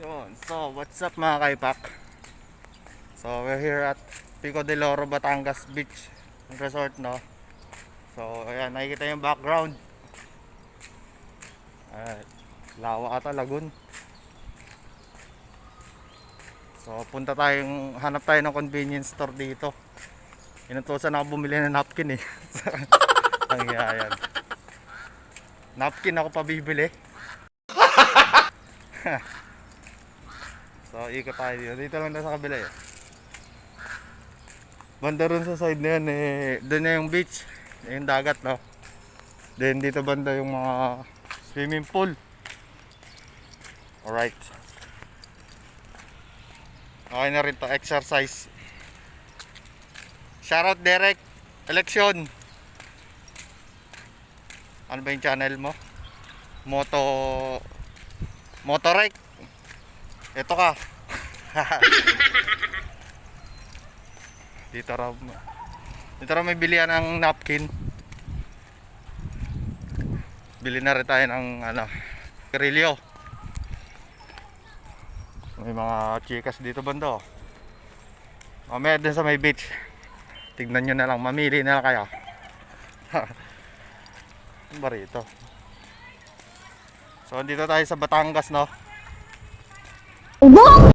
Yun. So, what's up mga kaipak? So, we're here at Pico de Loro, Batangas Beach Resort, no? So, ayan, nakikita yung background. Lawa ata, lagoon. So, hanap tayo ng convenience store dito. Inutusan ako bumili ng napkin eh. Ang yan. Napkin ako pa bibili. So, ikot tayo dito. Dito lang na sa kabila eh. Banda rin sa side na yan eh. Doon na yung beach. Yung dagat, no? Then dito banda yung mga swimming pool. Alright. Okay na rin to. Exercise. Shoutout Derek. Eleksyon. Ano ba yung channel mo? Motorek. Ito ka. Dito raw may bilihan ng napkin. Bili na rin tayo ng Kirilyo. May mga chikas dito banda. Mamaya din sa may beach. Tignan nyo na lang, mamili na lang kayo. Ano ba rito? So dito tayo sa Batangas, no?